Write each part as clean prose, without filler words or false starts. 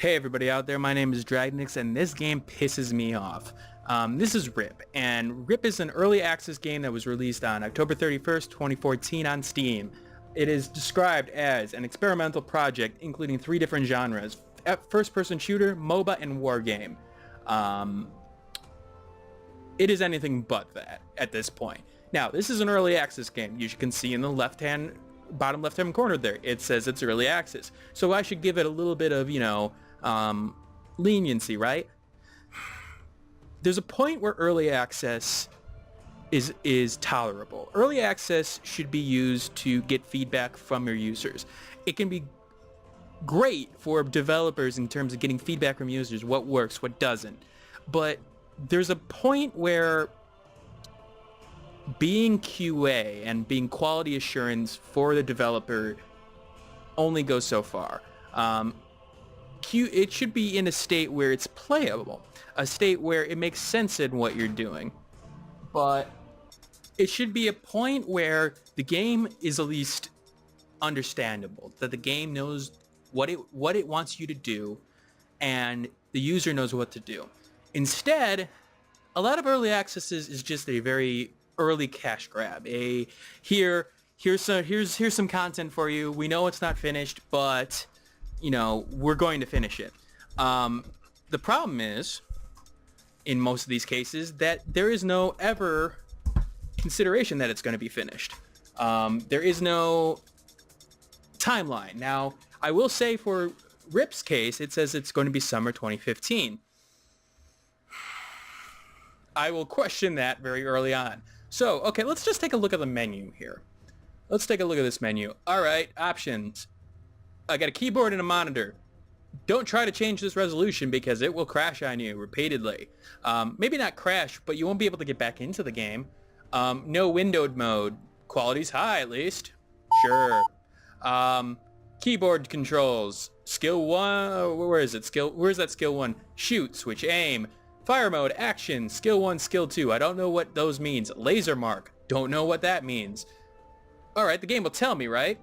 Hey everybody out there, my name is Dragnix and this game pisses me off. This is RiP, and RiP is an early access game that was released on October 31st, 2014 on Steam. It is described as an experimental project including 3 different genres: first-person shooter, MOBA, and war game. It is anything but that at this point. Now, this is an early access game. You can see in the bottom left-hand corner there, it says it's early access. So I should give it a little bit of, leniency, right? There's a point where early access is tolerable. Early access should be used to get feedback from your users. It can be great for developers in terms of getting feedback from users, what works, what doesn't. But there's a point where being QA and being quality assurance for the developer only goes so far. It should be in a state where it's playable, a state where it makes sense in what you're doing. But it should be a point where the game is at least understandable, that the game knows what it wants you to do, and the user knows what to do. Instead, a lot of early accesses is just a very early cash grab. Here's some content for you. We know it's not finished, but we're going to finish it. The problem is, in most of these cases, that there is no ever consideration that it's going to be finished. There is no timeline. Now, I will say for RiP's case, it says it's going to be summer 2015. I will question that very early on. So, okay, let's just take a look at the menu here. Let's take a look at this menu. All right, options. I got a keyboard and a monitor. Don't try to change this resolution because it will crash on you repeatedly. Maybe not crash, but you won't be able to get back into the game. No windowed mode. Quality's high, at least. Sure. Keyboard controls. Skill 1, where is it? Where's that skill 1? Shoot, switch aim. Fire mode, action, skill 1, skill 2. I don't know what those means. Laser mark. Don't know what that means. Alright, the game will tell me, right?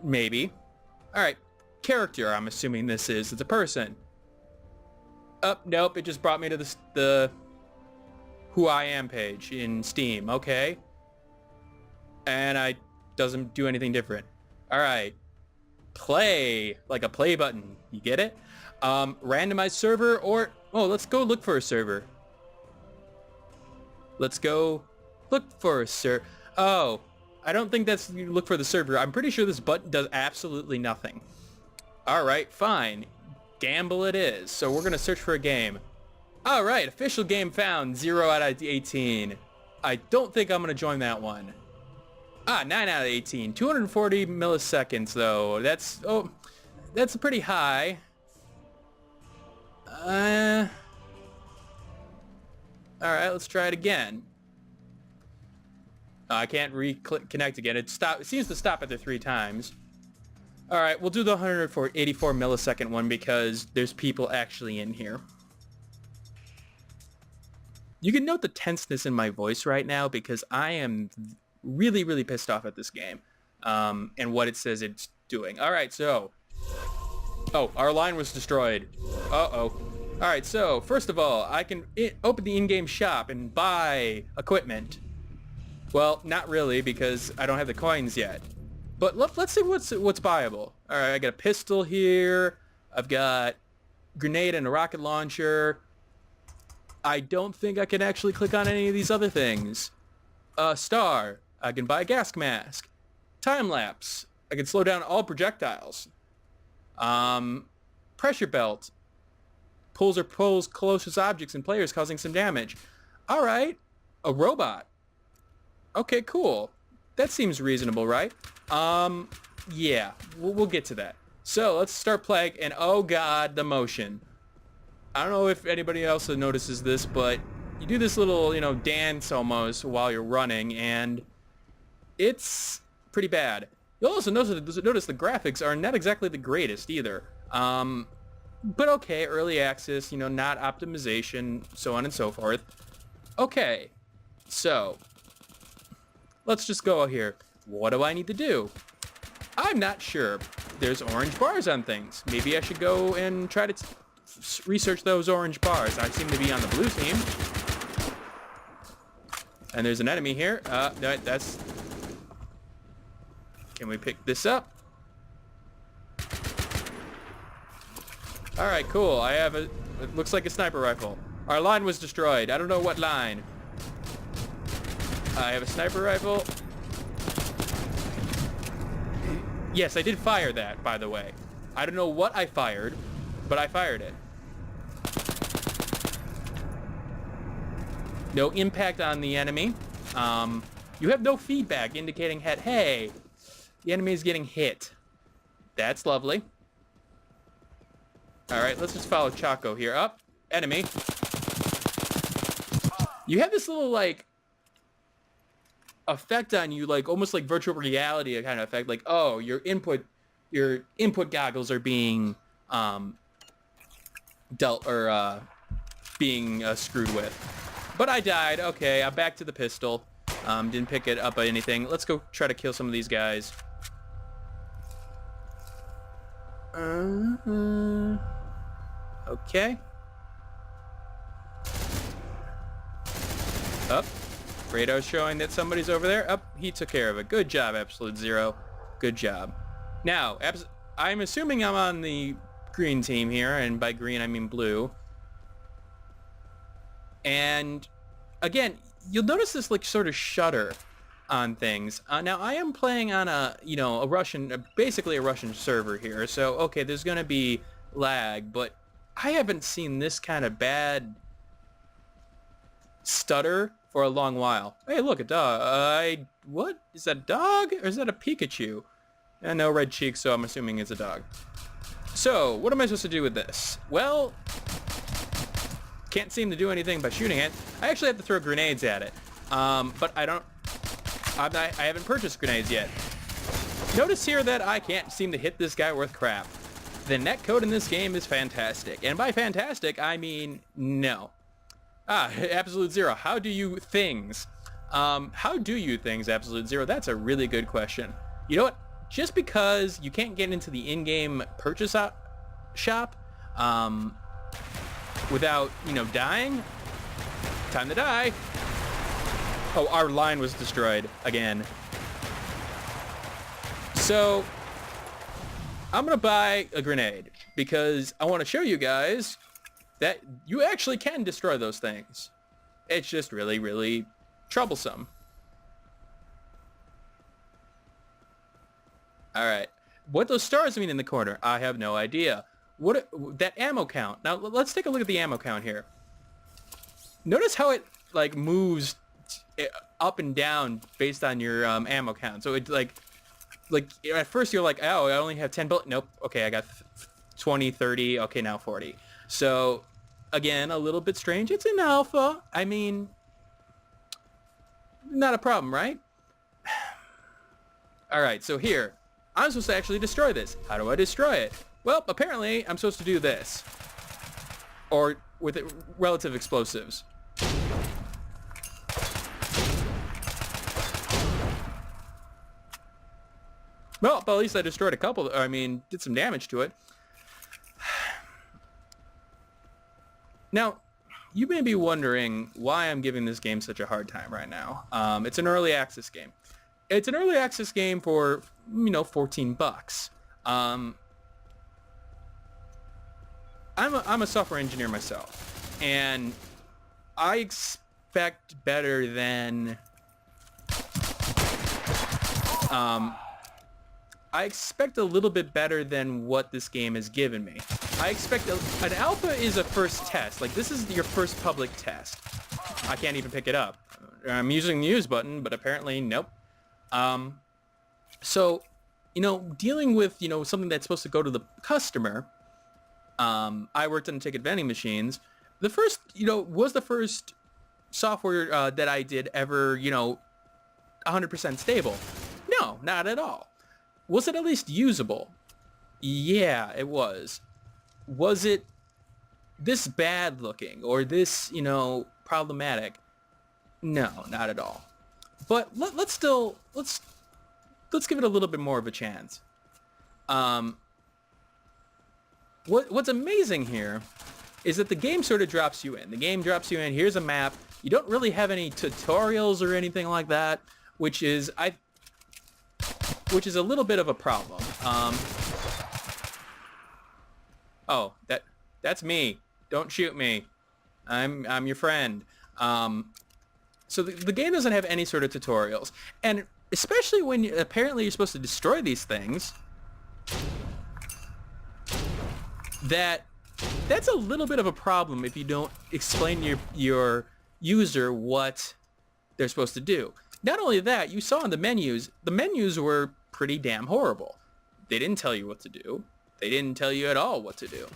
Maybe. Alright, character, I'm assuming this is. It's a person. Nope, it just brought me to the Who I Am page in Steam. Okay. And doesn't do anything different. Alright. Play. Like a play button. You get it? Randomized server or... Oh, let's go look for a server. Let's go look for a server. Oh, I don't think that's you look for the server. I'm pretty sure this button does absolutely nothing. All right, fine. Gamble it is. So we're going to search for a game. All right, official game found. 0 out of 18. I don't think I'm going to join that one. 9 out of 18. 240 milliseconds, though. That's pretty high. Alright, let's try it again. I can't connect again. It seems to stop after 3 times. Alright, we'll do the 184 millisecond one because there's people actually in here. You can note the tenseness in my voice right now because I am really, really pissed off at this game. And what it says it's doing. Alright, so... Oh, our line was destroyed. Uh-oh. Alright, so, first of all, I can open the in-game shop and buy equipment. Well, not really, because I don't have the coins yet. But let's see what's buyable. Alright, I got a pistol here. I've got grenade and a rocket launcher. I don't think I can actually click on any of these other things. Star. I can buy a gas mask. Time-lapse. I can slow down all projectiles. Pressure belt. Pulls closest objects and players, causing some damage. Alright. A robot. Okay, cool. That seems reasonable, right? Yeah. We'll get to that. So, let's start playing, and oh god, the motion. I don't know if anybody else notices this, but you do this little, dance almost while you're running, and it's pretty bad. You'll also notice the graphics are not exactly the greatest either. But okay, early access, not optimization, so on and so forth. Okay, so let's just go here. What do I need to do? I'm not sure. There's orange bars on things. Maybe I should go and try to research those orange bars. I seem to be on the blue team. And there's an enemy here. That's... Can we pick this up? Alright, cool. I have a... It looks like a sniper rifle. Our line was destroyed. I don't know what line. I have a sniper rifle. Yes, I did fire that, by the way. I don't know what I fired, but I fired it. No impact on the enemy. You have no feedback indicating that, hey, the enemy is getting hit. That's lovely. Alright, let's just follow Chaco here. Up, enemy. You have this little, like, effect on you, like, almost like virtual reality kind of effect. Like, oh, your input goggles are being, dealt, or, being, screwed with. But I died. Okay, I'm back to the pistol. Didn't pick it up or anything. Let's go try to kill some of these guys. Okay. Up. Radar showing that somebody's over there. Up. He took care of it. Good job, Absolute Zero. Good job. Now, I'm assuming I'm on the green team here, and by green I mean blue. And again, you'll notice this like sort of shutter on things. Now I am playing on a, you know, basically a Russian server here. So okay, there's gonna be lag, but I haven't seen this kind of bad stutter for a long while. Hey, look, a dog. What? Is that a dog or is that a Pikachu? No red cheeks, so I'm assuming it's a dog. So what am I supposed to do with this? Well, can't seem to do anything by shooting it. I actually have to throw grenades at it. But I haven't purchased grenades yet. Notice here that I can't seem to hit this guy worth crap. The netcode in this game is fantastic. And by fantastic, I mean no. Absolute Zero, how do you things? How do you things, Absolute Zero? That's a really good question. You know what? Just because you can't get into the in-game purchase shop, without, you know, dying, time to die. Oh, our line was destroyed again. So, I'm gonna buy a grenade because I want to show you guys that you actually can destroy those things. It's just really, really troublesome. Alright. What those stars mean in the corner, I have no idea. What that ammo count. Now let's take a look at the ammo count here. Notice how it like moves up and down based on your ammo count. So it like at first you're like, oh, I only have 10 bullets. Nope. Okay, I got 20, 30. Okay, now 40. So again, a little bit strange. It's an alpha. I mean, not a problem, right? All right. So here, I'm supposed to actually destroy this. How do I destroy it? Well, apparently I'm supposed to do this. Or with relative explosives. Well, but at least I destroyed a couple. I mean, did some damage to it. Now, you may be wondering why I'm giving this game such a hard time right now. It's an early access game. It's an early access game for, you know, $14. I'm a software engineer myself, and I expect better than I expect a little bit better than what this game has given me. I expect an alpha is a first test. Like, this is your first public test. I can't even pick it up. I'm using the use button, but apparently nope. So, you know, dealing with, you know, something that's supposed to go to the customer. I worked on ticket vending machines. The first, you know, was the first software that I did ever, you know, 100% stable. No, not at all. Was it at least usable? Yeah, it was. Was it this bad looking or this, you know, problematic? No, not at all. But let's give it a little bit more of a chance. What's amazing here is that the game sort of drops you in. The game drops you in. Here's a map. You don't really have any tutorials or anything like that, which is a little bit of a problem. Oh, that's me. Don't shoot me. I'm your friend. So the game doesn't have any sort of tutorials, and especially when apparently you're supposed to destroy these things. That's a little bit of a problem if you don't explain to your user what they're supposed to do. Not only that, you saw in the menus were pretty damn horrible. They didn't tell you what to do. They didn't tell you at all what to do.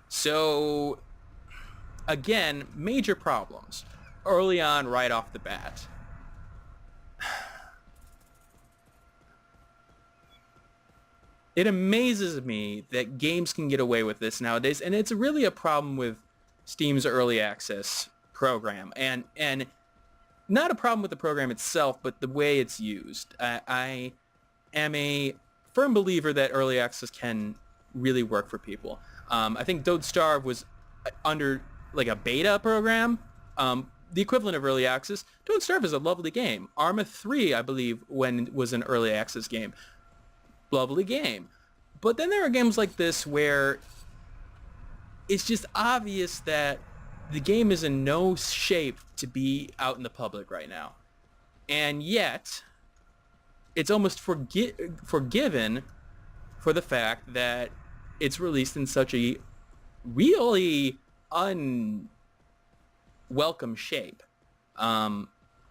So, again, major problems early on right off the bat. It amazes me that games can get away with this nowadays, and it's really a problem with Steam's early access program, and not a problem with the program itself, but the way it's used. I am a firm believer that early access can really work for people. I think Don't Starve was under like a beta program, the equivalent of early access. Don't Starve is a lovely game. Arma 3, I believe, was an early access game. Lovely game. But then there are games like this where it's just obvious that the game is in no shape to be out in the public right now. And yet, it's almost forgiven for the fact that it's released in such a really unwelcome shape.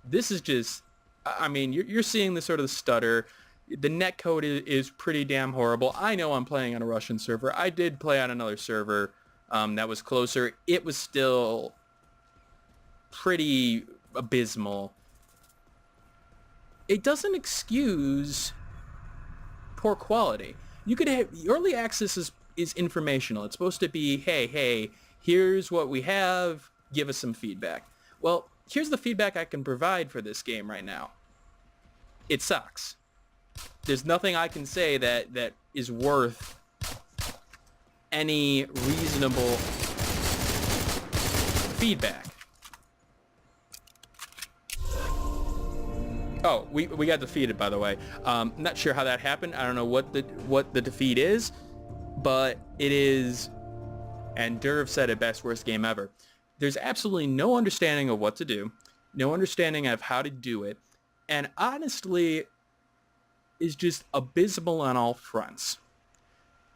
This is just, I mean, you're seeing the sort of stutter. The netcode is pretty damn horrible. I know I'm playing on a Russian server. I did play on another server that was closer. It was still pretty abysmal. It doesn't excuse poor quality. You could have early access is informational. It's supposed to be, hey, here's what we have. Give us some feedback. Well, here's the feedback I can provide for this game right now. It sucks. There's nothing I can say that is worth any reasonable feedback. Oh, we got defeated, by the way. Not sure how that happened. I don't know what the defeat is, but it is, and Derv said it best, worst game ever. There's absolutely no understanding of what to do, no understanding of how to do it, and honestly is just abysmal on all fronts.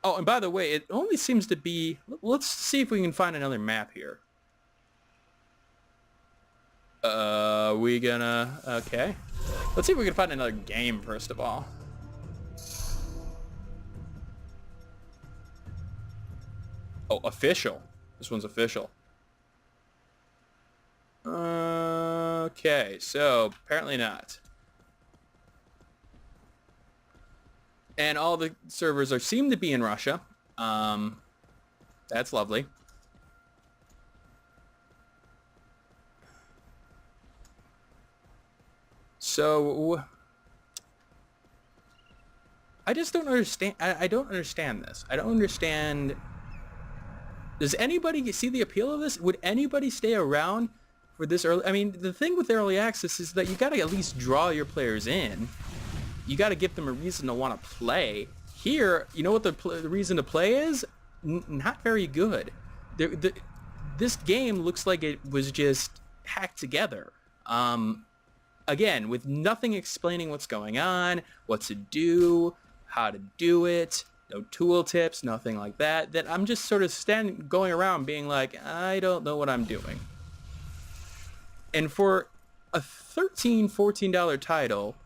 Oh, and by the way, it only seems to be... Let's see if we can find another map here. We gonna... Okay. Let's see if we can find another game, first of all. Oh, official. This one's official. Okay, so apparently not. And all the servers seem to be in Russia. That's lovely. So I just don't understand. I don't understand this. I don't understand. Does anybody see the appeal of this? Would anybody stay around for this early? I mean, the thing with early access is that you got to at least draw your players in. You got to give them a reason to want to play. Here, you know what the reason to play is? Not very good. This game looks like it was just hacked together. Again, with nothing explaining what's going on, what to do, how to do it, no tool tips, nothing like that. That I'm just sort of going around being like, I don't know what I'm doing. And for a $13, $14 title,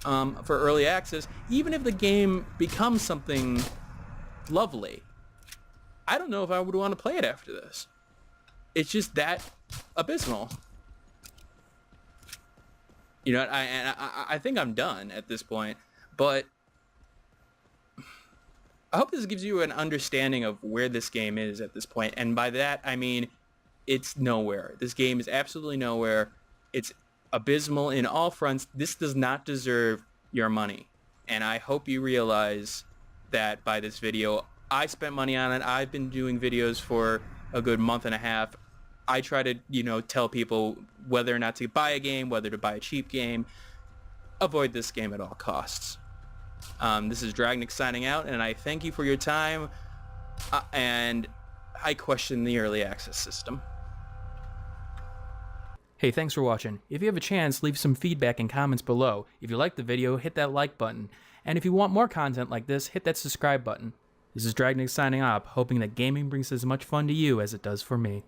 for early access, even if the game becomes something lovely, I don't know if I would want to play it after this. It's just that abysmal. You know, I think I'm done at this point, but I hope this gives you an understanding of where this game is at this point. And by that, I mean, it's nowhere. This game is absolutely nowhere. It's abysmal in all fronts. This does not deserve your money. And I hope you realize that by this video. I spent money on it. I've been doing videos for a good month and a half. I try to, tell people whether or not to buy a game, whether to buy a cheap game. Avoid this game at all costs. This is Dragnick signing out, and I thank you for your time, and I question the early access system. Hey, thanks for watching. If you have a chance, leave some feedback and comments below. If you liked the video, hit that like button. And if you want more content like this, hit that subscribe button. This is Dragnick signing off, hoping that gaming brings as much fun to you as it does for me.